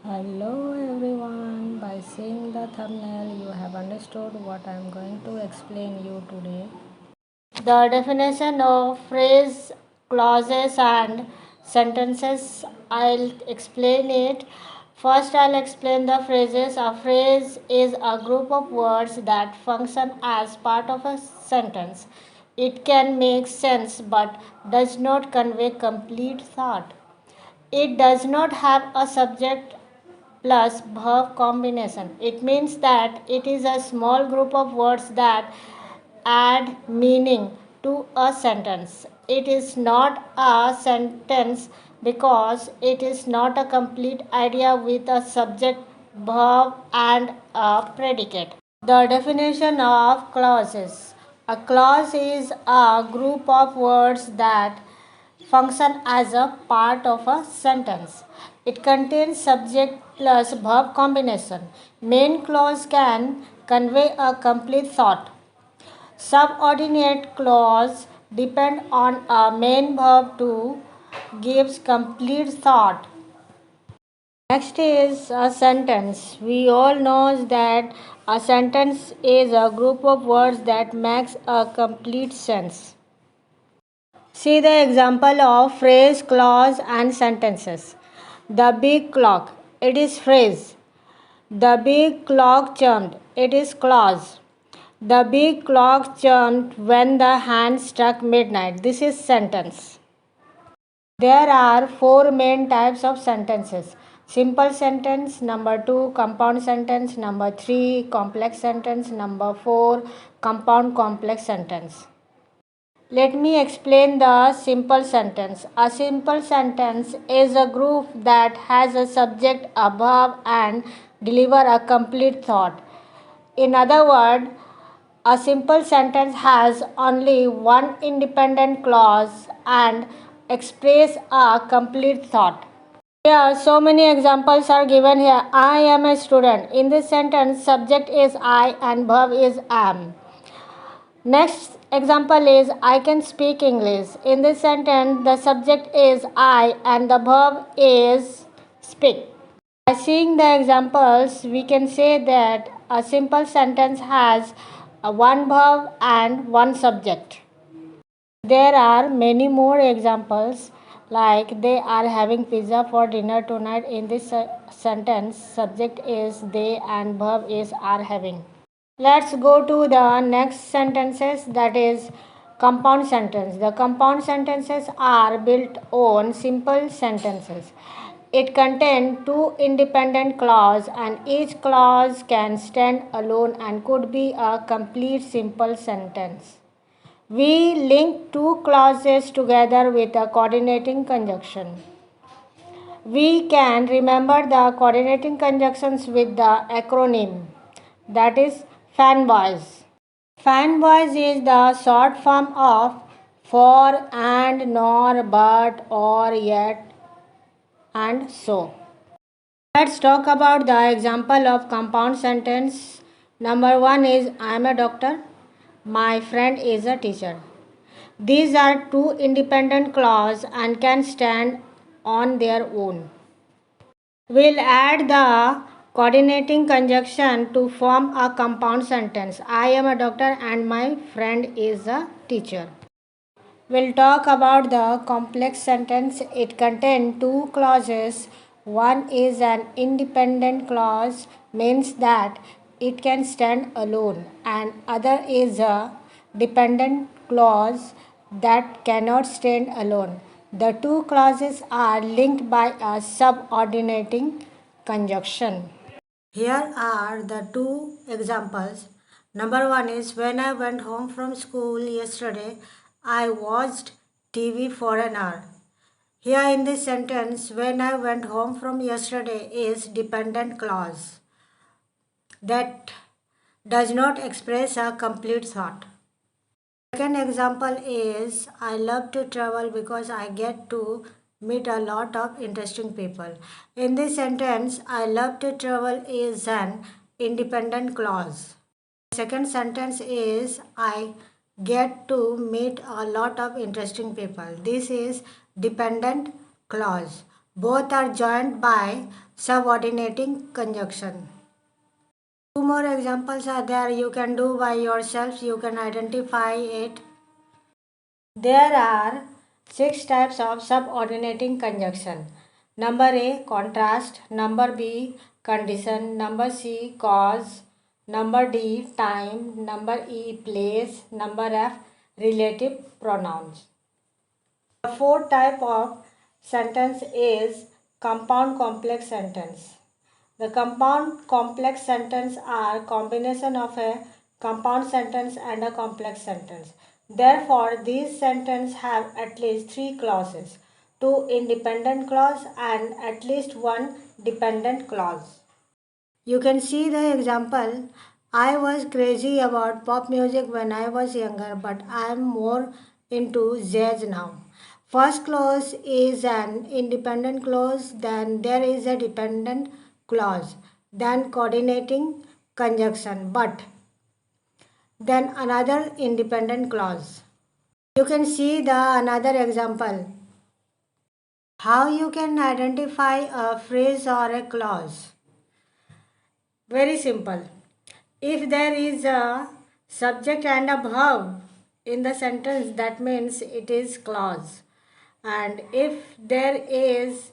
Hello everyone, by seeing the thumbnail you have understood what I am going to explain you today. The definition of phrase, clauses and sentences, I'll explain it. First I'll explain the phrases. A phrase is a group of words that function as part of a sentence. It can make sense but does not convey complete thought. It does not have a subject plus verb combination. It means that it is a small group of words that add meaning to a sentence. It is not a sentence because it is not a complete idea with a subject, verb, and a predicate. The definition of clauses. A clause is a group of words that function as a part of a sentence. It contains subject plus verb combination. Main clause can convey a complete thought. Subordinate clause depend on a main verb to gives complete thought. Next is a sentence. We all know that a sentence is a group of words that makes a complete sense. See the example of phrase, clause, and sentences. The big clock, it is phrase. The big clock chimed, it is clause. The big clock chimed when the hand struck midnight. This is sentence. There are four main types of sentences. Simple sentence, number 2, compound sentence, number 3, complex sentence, number 4, compound complex sentence. Let me explain the simple sentence. A simple sentence is a group that has a subject, a verb, and deliver a complete thought. In other words, a simple sentence has only one independent clause and express a complete thought. Here, so many examples are given here. I am a student. In this sentence, subject is I and verb is am. Next example is I can speak English. In this sentence, the subject is I and the verb is speak. By seeing the examples, we can say that a simple sentence has one verb and one subject. There are many more examples like they are having pizza for dinner tonight. In this sentence, subject is they and verb is are having. Let's go to the next sentences, that is compound sentence. The compound sentences are built on simple sentences. It contains two independent clauses and each clause can stand alone and could be a complete simple sentence. We link two clauses together with a coordinating conjunction. We can remember the coordinating conjunctions with the acronym, that is fanboys. Fanboys is the short form of for, and, nor, but, or, yet, and so. Let's talk about the example of compound sentence. Number 1 is I am a doctor. My friend is a teacher. These are two independent clauses and can stand on their own. We'll add the coordinating conjunction to form a compound sentence. I am a doctor and my friend is a teacher. We'll talk about the complex sentence. It contains two clauses. One is an independent clause, means that it can stand alone, and other is a dependent clause that cannot stand alone. The two clauses are linked by a subordinating conjunction. Here are the two examples. Number 1 is when I went home from school yesterday, I watched TV for an hour. Here in this sentence, when I went home from yesterday is dependent clause that does not express a complete thought. Second example is I love to travel because I get to meet a lot of interesting people. In this sentence, I love to travel is an independent clause. Second sentence is I get to meet a lot of interesting people. This is dependent clause. Both are joined by subordinating conjunction. Two more examples are there. You can do by yourself. You can identify it. There are 6 types of subordinating conjunction. Number A, contrast. Number B, condition. Number C, cause. Number D, time. Number E, place. Number F, relative pronouns. The fourth type of sentence is compound complex sentence. The compound complex sentence are combination of a compound sentence and a complex sentence. Therefore, these sentences have at least 3 clauses, 2 independent clause and at least 1 dependent clause. You can see the example. I was crazy about pop music when I was younger, but I am more into jazz now. First clause is an independent clause, then there is a dependent clause, then coordinating conjunction, but then another independent clause. You can see the another example. How you can identify a phrase or a clause. Very simple. If there is a subject and a verb in the sentence, that means it is clause. And if there is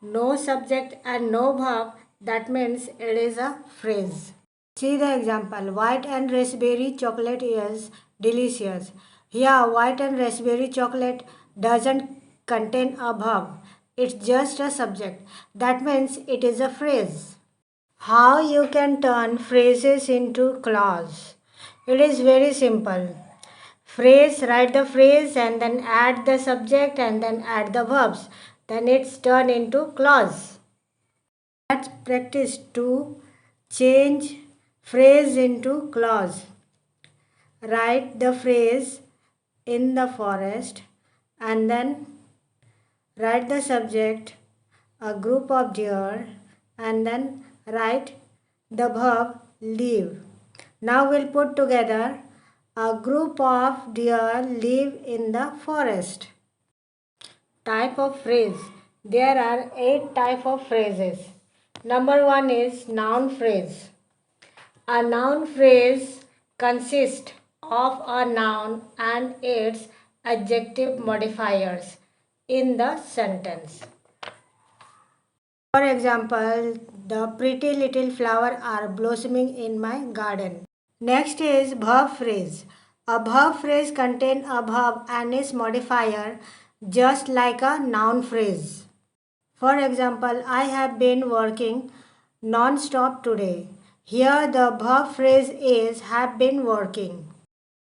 no subject and no verb, that means it is a phrase. See the example. White and raspberry chocolate is delicious. Here, white and raspberry chocolate doesn't contain a verb. It's just a subject. That means it is a phrase. How you can turn phrases into clause? It is very simple. Phrase, write the phrase and then add the subject and then add the verbs. Then it's turned into clause. Let's practice to change phrase into clause. Write the phrase in the forest and then write the subject a group of deer and then write the verb live. Now we'll put together a group of deer live in the forest. Type of phrase. There are 8 type of phrases. Number 1 is noun phrase. A noun phrase consists of a noun and its adjective modifiers in the sentence. For example, the pretty little flowers are blossoming in my garden. Next is verb phrase. A verb phrase contains a verb and its modifier just like a noun phrase. For example, I have been working non-stop today. Here the verb phrase is have been working.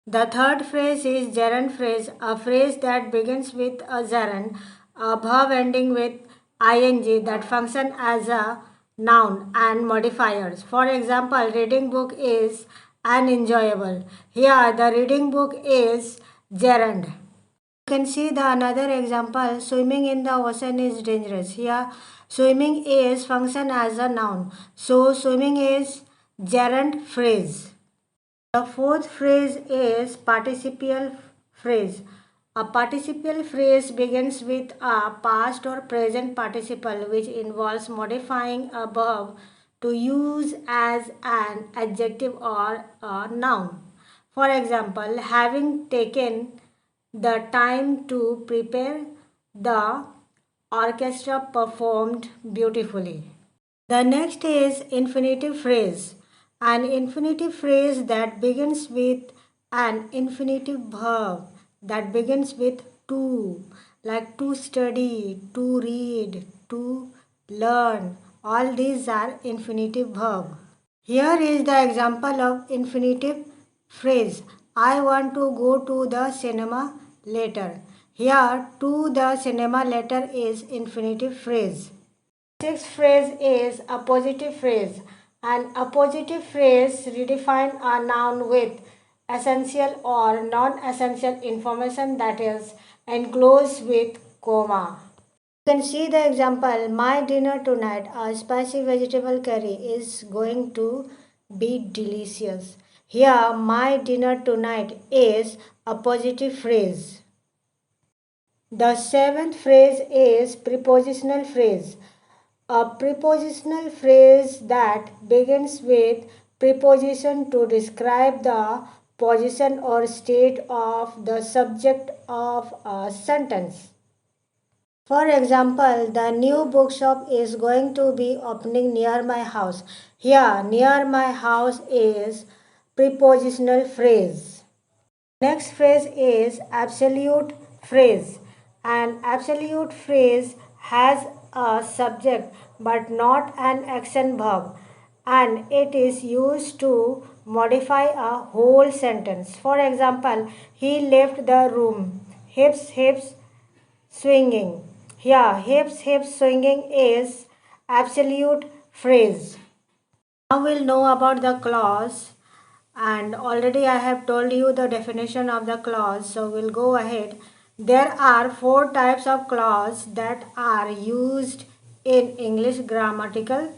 The third phrase is gerund phrase, a phrase that begins with a gerund, a verb ending with ing that function as a noun and modifiers. For example, reading book is unenjoyable. Here the reading book is gerund. You can see the another example. Swimming in the ocean is dangerous. Here swimming is function as a noun. So swimming is gerund phrase. The fourth phrase is participial phrase. A participial phrase begins with a past or present participle which involves modifying a verb to use as an adjective or a noun. For example, having taken the time to prepare, the orchestra performed beautifully. The next is infinitive phrase. An infinitive phrase that begins with an infinitive verb that begins with to, like to study, to read, to learn. All these are infinitive verb. Here is the example of infinitive phrase. I want to go to the cinema later. Here, to the cinema later is infinitive phrase. Sixth phrase is appositive phrase. An appositive phrase redefines a noun with essential or non-essential information that is enclosed with comma. You can see the example. My dinner tonight, a spicy vegetable curry, is going to be delicious. Here, my dinner tonight is a positive phrase. The seventh phrase is prepositional phrase. A prepositional phrase that begins with preposition to describe the position or state of the subject of a sentence. For example, the new bookshop is going to be opening near my house. Here, near my house is prepositional phrase. Next phrase is absolute phrase. An absolute phrase has a subject but not an action verb, and it is used to modify a whole sentence. For example, he left the room. Hips, hips, swinging. Here, hips, hips, swinging is absolute phrase. Now we'll know about the clause, and already I have told you the definition of the clause, so we'll go ahead. There are four types of clause that are used in English grammatical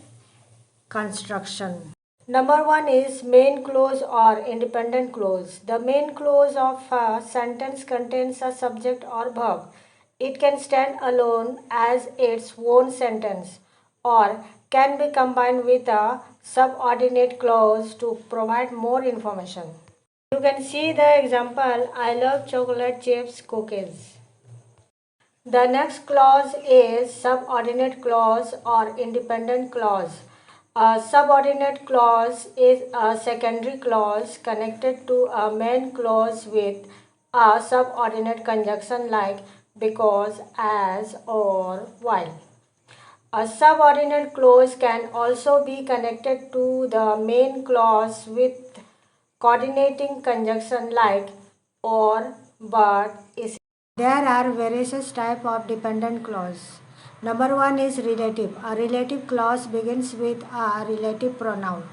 construction. Number one is main clause or independent clause. The main clause of a sentence contains a subject or verb. It can stand alone as its own sentence or can be combined with a subordinate clause to provide more information. You can see the example, I love chocolate chips cookies. The next clause is subordinate clause or independent clause. A subordinate clause is a secondary clause connected to a main clause with a subordinate conjunction like because, as, or while. A subordinate clause can also be connected to the main clause with coordinating conjunction like or, but, is. There are various types of dependent clause. Number one is relative. A relative clause begins with a relative pronoun.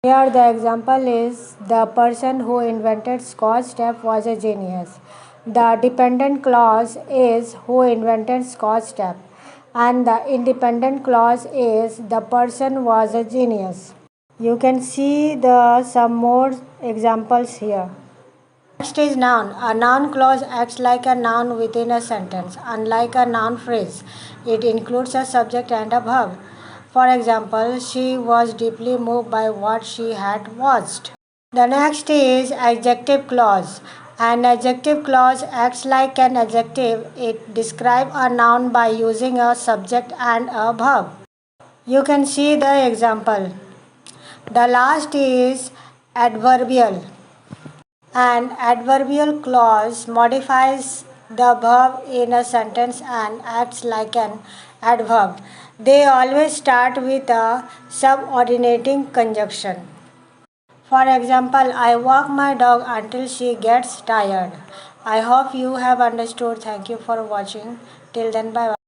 Here the example is the person who invented Scotch tape was a genius. The dependent clause is who invented Scotch tape, and the independent clause is the person was a genius. You can see some more examples here. Next is noun. A noun clause acts like a noun within a sentence. Unlike a noun phrase, it includes a subject and a verb. For example, she was deeply moved by what she had watched. The next is adjective clause. An adjective clause acts like an adjective. It describes a noun by using a subject and a verb. You can see the example. The last is adverbial. An adverbial clause modifies the verb in a sentence and acts like an adverb. They always start with a subordinating conjunction. For example, I walk my dog until she gets tired. I hope you have understood. Thank you for watching. Till then, bye bye.